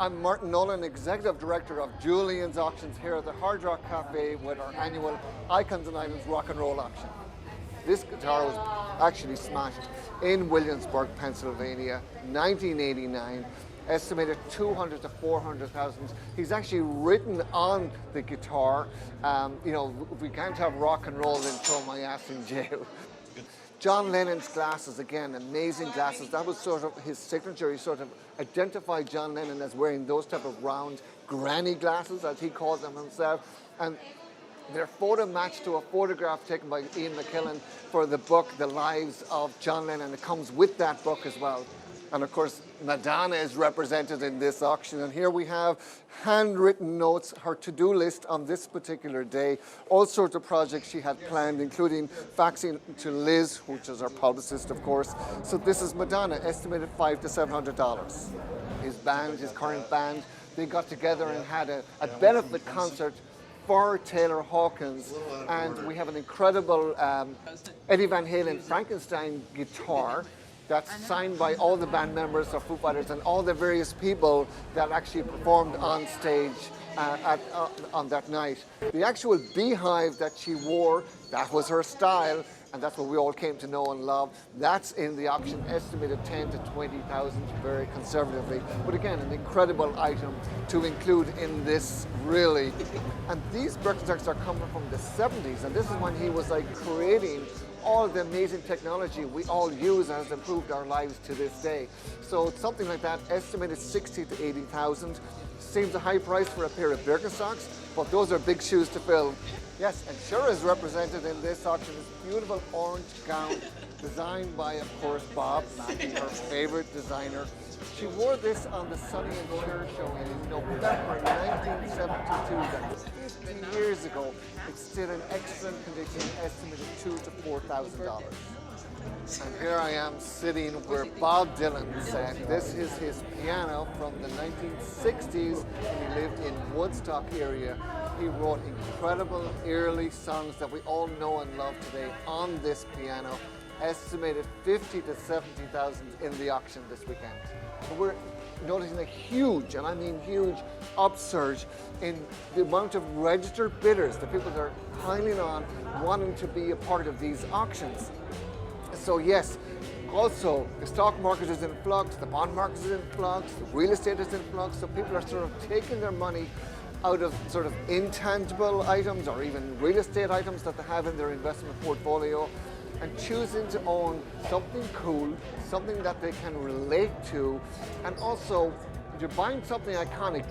I'm Martin Nolan, Executive Director of Julian's Auctions here at the Hard Rock Cafe with our annual Icons and Items Rock and Roll auction. This guitar was actually smashed in Williamsburg, Pennsylvania, 1989. Estimated 200 to 400,000. He's actually written on the guitar, you know, we can't have rock and roll then throw my ass in jail. John Lennon's glasses, again, amazing glasses. That was sort of his signature. He sort of identified John Lennon as wearing those type of round granny glasses, as he calls them himself. And they're photo matched to a photograph taken by Ian McKellen for the book, The Lives of John Lennon. It comes with that book as well. And of course, Madonna is represented in this auction. And here we have handwritten notes, her to-do list on this particular day, all sorts of projects she had planned, including faxing to Liz, which is our publicist, of course. So this is Madonna, estimated $500 to $700. His band, his current band, they got together and had a benefit concert for Taylor Hawkins, and we have an incredible Eddie Van Halen Frankenstein guitar that's signed by all the band members of Foo Fighters and all the various people that actually performed on stage on that night. The actual beehive that she wore, that was her style, and that's what we all came to know and love. That's in the auction, estimated 10 to 20,000, very conservatively. But again, an incredible item to include in this, really. And these Birkenstocks are coming from the 70s, and this is when he was like creating all the amazing technology we all use and has improved our lives to this day. So something like that, estimated 60 to 80,000. Seems a high price for a pair of Birkenstocks, but those are big shoes to fill. Yes, and Shura is represented in this auction. This beautiful orange gown, designed by, of course, Bob Mackie, her favorite designer. She wore this on the Sonny and Cher show in November 1972. That was 50 years ago. It's still in excellent condition, estimated $2,000 to $4,000. And here I am sitting where Bob Dylan sat. This is his piano from the 1960s, and he lived in Woodstock area. He wrote incredible early songs that we all know and love today on this piano. Estimated 50 to 70,000 in the auction this weekend. And we're noticing a huge, and I mean huge, upsurge in the amount of registered bidders, the people that are piling on, wanting to be a part of these auctions. So yes, also the stock market is in flux, the bond market is in flux, the real estate is in flux, so people are sort of taking their money out of sort of intangible items or even real estate items that they have in their investment portfolio and choosing to own something cool, something that they can relate to, and also you're buying something iconic.